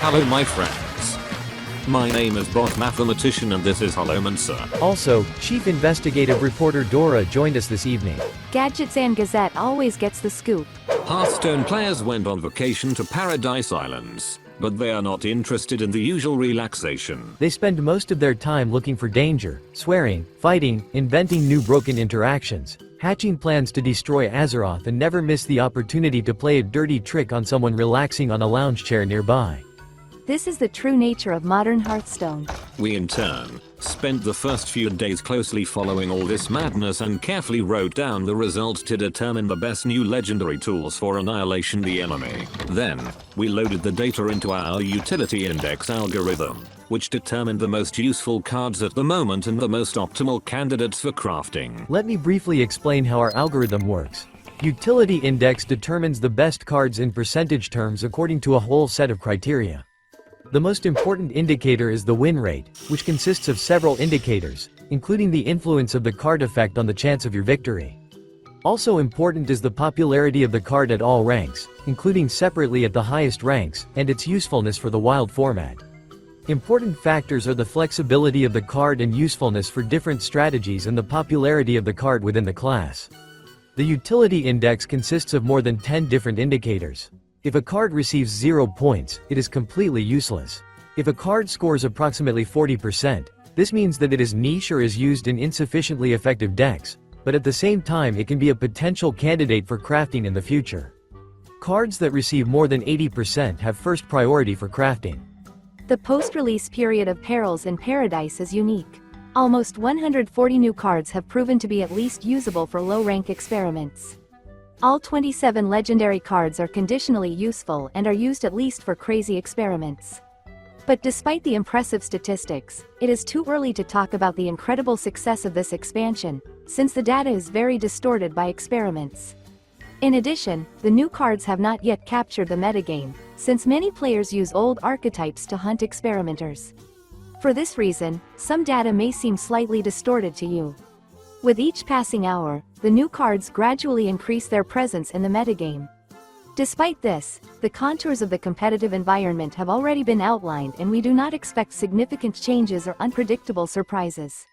Hello my friends. My name is Bot Mathematician and this is Holomancer. Also, Chief Investigative Reporter Dora joined us this evening. Gadgets and Gazette always gets the scoop. Hearthstone players went on vacation to Paradise Islands, but they are not interested in the usual relaxation. They spend most of their time looking for danger, swearing, fighting, inventing new broken interactions, hatching plans to destroy Azeroth, and never miss the opportunity to play a dirty trick on someone relaxing on a lounge chair nearby. This is the true nature of modern Hearthstone. We in turn spent the first few days closely following all this madness and carefully wrote down the results to determine the best new legendary tools for annihilation the enemy. Then, we loaded the data into our utility index algorithm, which determined the most useful cards at the moment and the most optimal candidates for crafting. Let me briefly explain how our algorithm works. Utility index determines the best cards in percentage terms according to a whole set of criteria. The most important indicator is the win rate, which consists of several indicators, including the influence of the card effect on the chance of your victory. Also important is the popularity of the card at all ranks, including separately at the highest ranks, and its usefulness for the wild format. Important factors are the flexibility of the card and usefulness for different strategies and the popularity of the card within the class. The utility index consists of more than 10 different indicators. If a card receives 0 points, it is completely useless. If a card scores approximately 40%, this means that it is niche or is used in insufficiently effective decks, but at the same time it can be a potential candidate for crafting in the future. Cards that receive more than 80% have first priority for crafting. The post-release period of Perils in Paradise is unique. Almost 140 new cards have proven to be at least usable for low-rank experiments. All 27 legendary cards are conditionally useful and are used at least for crazy experiments. But despite the impressive statistics, it is too early to talk about the incredible success of this expansion, since the data is very distorted by experiments. In addition, the new cards have not yet captured the metagame, since many players use old archetypes to hunt experimenters. For this reason, some data may seem slightly distorted to you. With each passing hour, the new cards gradually increase their presence in the metagame. Despite this, the contours of the competitive environment have already been outlined and we do not expect significant changes or unpredictable surprises.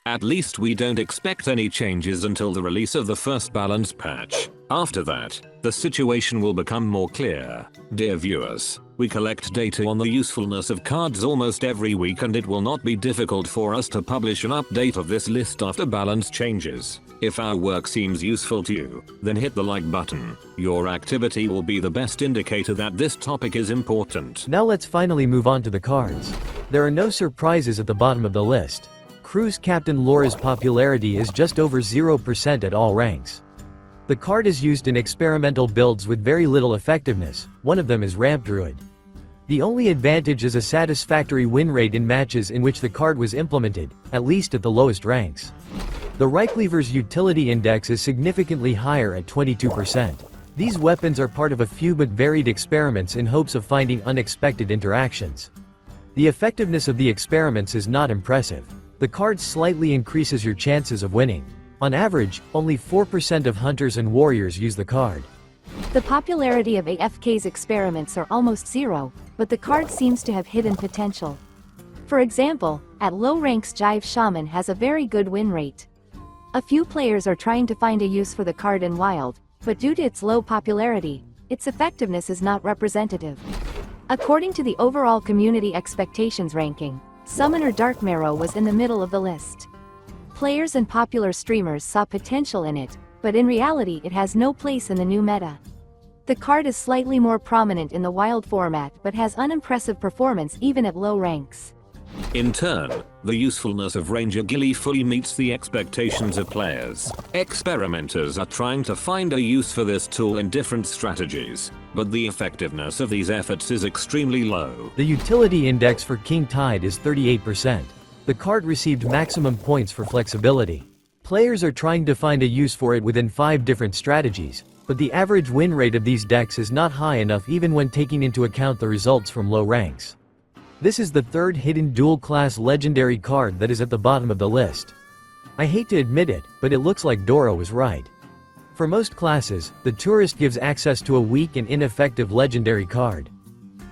At least we don't expect any changes until the release of the first balance patch. After that, the situation will become more clear. Dear viewers, we collect data on the usefulness of cards almost every week and it will not be difficult for us to publish an update of this list after balance changes. If our work seems useful to you, then hit the like button. Your activity will be the best indicator that this topic is important. Now let's finally move on to the cards. There are no surprises at the bottom of the list. Cruise Captain Laura's popularity is just over 0% at all ranks. The card is used in experimental builds with very little effectiveness, one of them is Ramp Druid. The only advantage is a satisfactory win rate in matches in which the card was implemented, at least at the lowest ranks. The Reichlever's utility index is significantly higher at 22%. These weapons are part of a few but varied experiments in hopes of finding unexpected interactions. The effectiveness of the experiments is not impressive. The card slightly increases your chances of winning. On average, only 4% of hunters and warriors use the card. The popularity of AFK's experiments are almost zero, but the card seems to have hidden potential. For example, at low ranks Jive Shaman has a very good win rate. A few players are trying to find a use for the card in Wild, but due to its low popularity, its effectiveness is not representative. According to the overall community expectations ranking, Summoner Dark Marrow was in the middle of the list. Players and popular streamers saw potential in it, but in reality it has no place in the new meta. The card is slightly more prominent in the Wild format but has unimpressive performance even at low ranks. In turn, the usefulness of Ranger Gilly fully meets the expectations of players. Experimenters are trying to find a use for this tool in different strategies, but the effectiveness of these efforts is extremely low. The utility index for King Tide is 38%. The card received maximum points for flexibility. Players are trying to find a use for it within 5 different strategies, but the average win rate of these decks is not high enough even when taking into account the results from low ranks. This is the third hidden dual-class legendary card that is at the bottom of the list. I hate to admit it, but it looks like Dora was right. For most classes, the Tourist gives access to a weak and ineffective legendary card.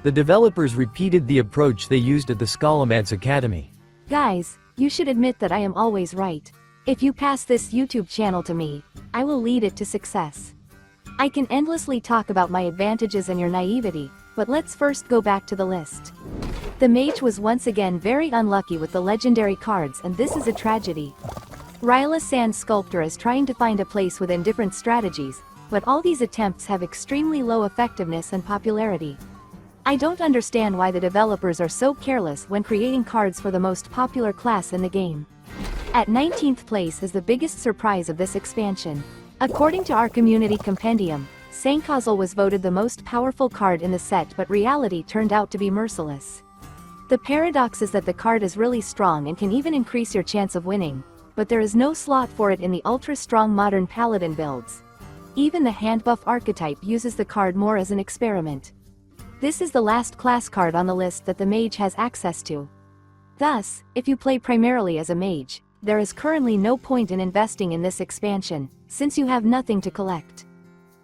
The developers repeated the approach they used at the Scholomance Academy. Guys, you should admit that I am always right. If you pass this YouTube channel to me, I will lead it to success. I can endlessly talk about my advantages and your naivety, but let's first go back to the list. The mage was once again very unlucky with the legendary cards, and this is a tragedy. Ryla Sand Sculptor is trying to find a place within different strategies, but all these attempts have extremely low effectiveness and popularity. I don't understand why the developers are so careless when creating cards for the most popular class in the game. At 19th place is the biggest surprise of this expansion. According to our community compendium, Sandcastle was voted the most powerful card in the set, but reality turned out to be merciless. The paradox is that the card is really strong and can even increase your chance of winning, but there is no slot for it in the ultra-strong modern paladin builds. Even the handbuff archetype uses the card more as an experiment. This is the last class card on the list that the mage has access to. Thus, if you play primarily as a mage, there is currently no point in investing in this expansion, since you have nothing to collect.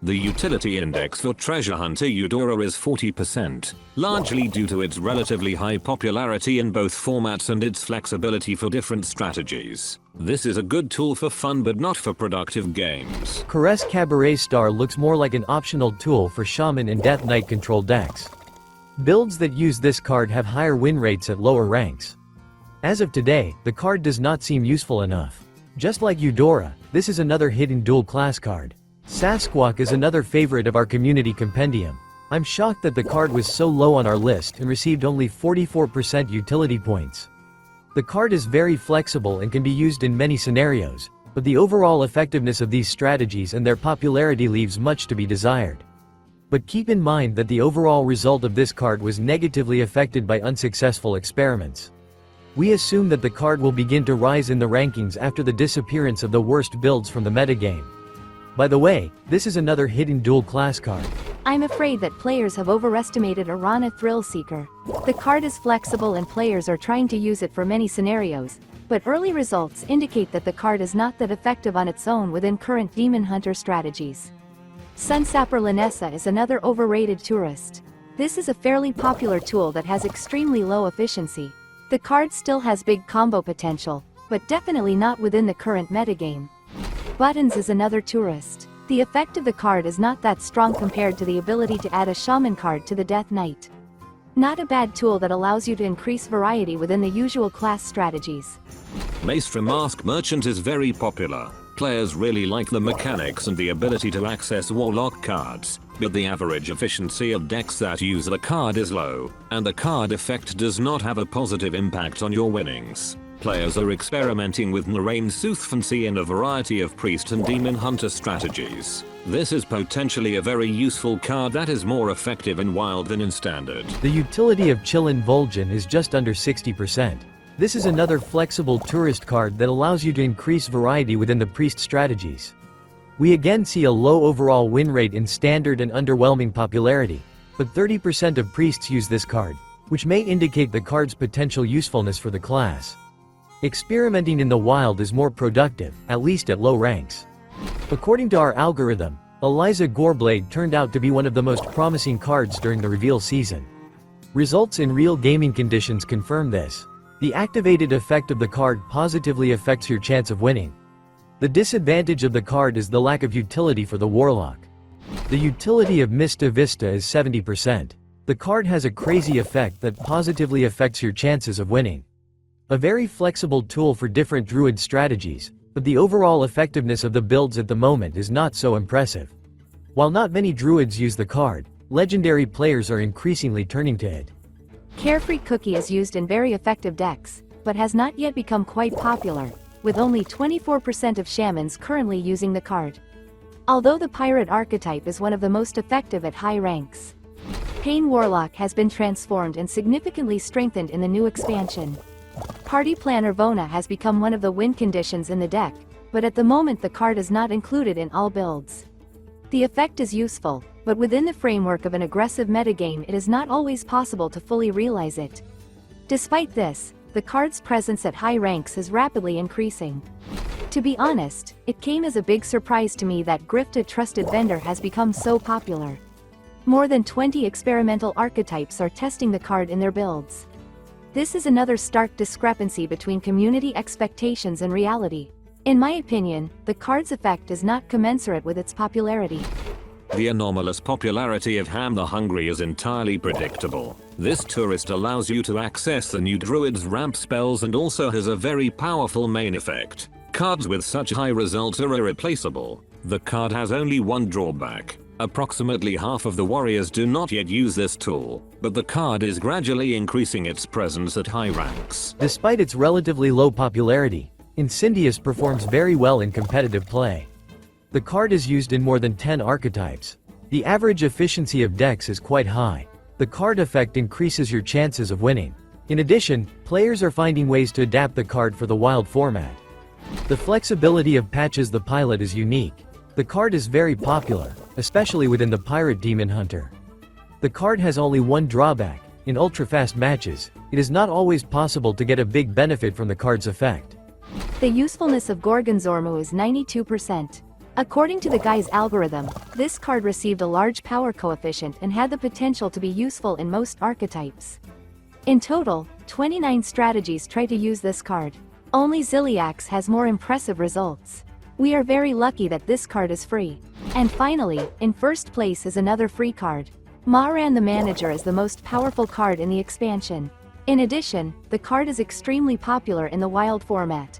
The utility index for Treasure Hunter Eudora is 40%, largely due to its relatively high popularity in both formats and its flexibility for different strategies. This is a good tool for fun but not for productive games. Caress Cabaret Star looks more like an optional tool for Shaman and Death Knight control decks. Builds that use this card have higher win rates at lower ranks. As of today, the card does not seem useful enough. Just like Eudora, this is another hidden dual class card. Sasquatch is another favorite of our community compendium. I'm shocked that the card was so low on our list and received only 44% utility points. The card is very flexible and can be used in many scenarios, but the overall effectiveness of these strategies and their popularity leaves much to be desired. But keep in mind that the overall result of this card was negatively affected by unsuccessful experiments. We assume that the card will begin to rise in the rankings after the disappearance of the worst builds from the metagame. By the way, this is another hidden dual class card. I'm afraid that players have overestimated Arana Thrill Seeker. The card is flexible and players are trying to use it for many scenarios, but early results indicate that the card is not that effective on its own within current Demon Hunter strategies. Sunsapper Lanessa is another overrated tourist. This is a fairly popular tool that has extremely low efficiency. The card still has big combo potential, but definitely not within the current metagame. Buttons is another tourist. The effect of the card is not that strong compared to the ability to add a Shaman card to the Death Knight. Not a bad tool that allows you to increase variety within the usual class strategies. Maestra Mask Merchant is very popular. Players really like the mechanics and the ability to access Warlock cards, but the average efficiency of decks that use the card is low, and the card effect does not have a positive impact on your winnings. Players are experimenting with Narain Soothfancy in a variety of Priest and Demon Hunter strategies. This is potentially a very useful card that is more effective in Wild than in Standard. The utility of Chillin Vol'jin is just under 60%. This is another flexible tourist card that allows you to increase variety within the Priest strategies. We again see a low overall win rate in Standard and underwhelming popularity, but 30% of Priests use this card, which may indicate the card's potential usefulness for the class. Experimenting in the wild is more productive, at least at low ranks. According to our algorithm, Eliza Goreblade turned out to be one of the most promising cards during the reveal season. Results in real gaming conditions confirm this. The activated effect of the card positively affects your chance of winning. The disadvantage of the card is the lack of utility for the Warlock. The utility of Mista Vista is 70%. The card has a crazy effect that positively affects your chances of winning. A very flexible tool for different druid strategies, but the overall effectiveness of the builds at the moment is not so impressive. While not many druids use the card, legendary players are increasingly turning to it. Carefree Cookie is used in very effective decks, but has not yet become quite popular, with only 24% of shamans currently using the card. Although the pirate archetype is one of the most effective at high ranks. Pain Warlock has been transformed and significantly strengthened in the new expansion. Party Planner Vona has become one of the win conditions in the deck, but at the moment the card is not included in all builds. The effect is useful, but within the framework of an aggressive metagame it is not always possible to fully realize it. Despite this, the card's presence at high ranks is rapidly increasing. To be honest, it came as a big surprise to me that Grift, a trusted vendor, has become so popular. More than 20 experimental archetypes are testing the card in their builds. This is another stark discrepancy between community expectations and reality. In my opinion, the card's effect is not commensurate with its popularity. The anomalous popularity of Ham the Hungry is entirely predictable. This tourist allows you to access the new druid's ramp spells and also has a very powerful main effect. Cards with such high results are irreplaceable. The card has only one drawback. Approximately half of the warriors do not yet use this tool, but the card is gradually increasing its presence at high ranks. Despite its relatively low popularity, Incendius performs very well in competitive play. The card is used in more than 10 archetypes. The average efficiency of decks is quite high. The card effect increases your chances of winning. In addition, players are finding ways to adapt the card for the wild format. The flexibility of Patches the Pilot is unique. The card is very popular, especially within the Pirate Demon Hunter. The card has only one drawback. In ultra-fast matches, it is not always possible to get a big benefit from the card's effect. The usefulness of Gorgonzormu is 92%. According to the guy's algorithm, this card received a large power coefficient and had the potential to be useful in most archetypes. In total, 29 strategies try to use this card. Only Ziliax has more impressive results. We are very lucky that this card is free. And finally, in first place is another free card. Maran the Manager is the most powerful card in the expansion. In addition, the card is extremely popular in the wild format.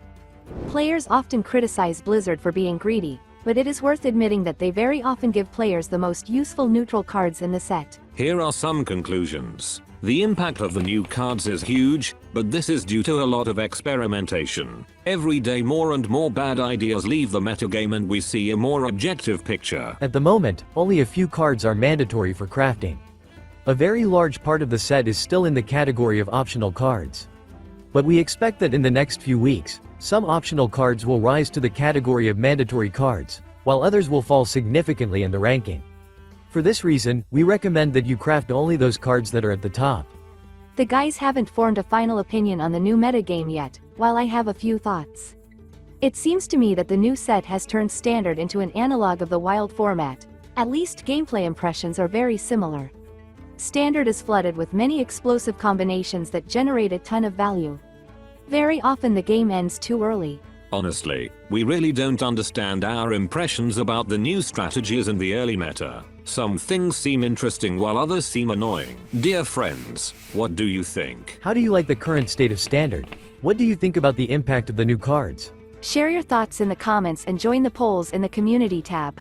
Players often criticize Blizzard for being greedy, but it is worth admitting that they very often give players the most useful neutral cards in the set. Here are some conclusions. The impact of the new cards is huge, but this is due to a lot of experimentation. Every day more and more bad ideas leave the metagame and we see a more objective picture. At the moment, only a few cards are mandatory for crafting. A very large part of the set is still in the category of optional cards. But we expect that in the next few weeks, some optional cards will rise to the category of mandatory cards, while others will fall significantly in the ranking. For this reason, we recommend that you craft only those cards that are at the top. The guys haven't formed a final opinion on the new metagame yet, while I have a few thoughts. It seems to me that the new set has turned standard into an analog of the wild format. At least gameplay impressions are very similar. Standard is flooded with many explosive combinations that generate a ton of value. Very often the game ends too early. Honestly, we really don't understand our impressions about the new strategies in the early meta. Some things seem interesting while others seem annoying. Dear friends, what do you think? How do you like the current state of Standard? What do you think about the impact of the new cards? Share your thoughts in the comments and join the polls in the community tab.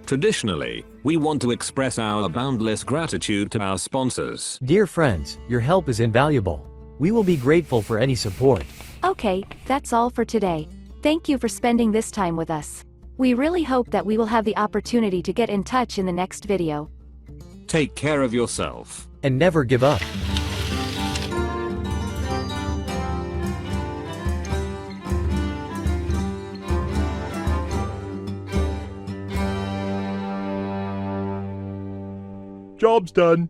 Traditionally, we want to express our boundless gratitude to our sponsors. Dear friends, your help is invaluable. We will be grateful for any support. Okay, that's all for today. Thank you for spending this time with us. We really hope that we will have the opportunity to get in touch in the next video. Take care of yourself. And never give up. Job's done.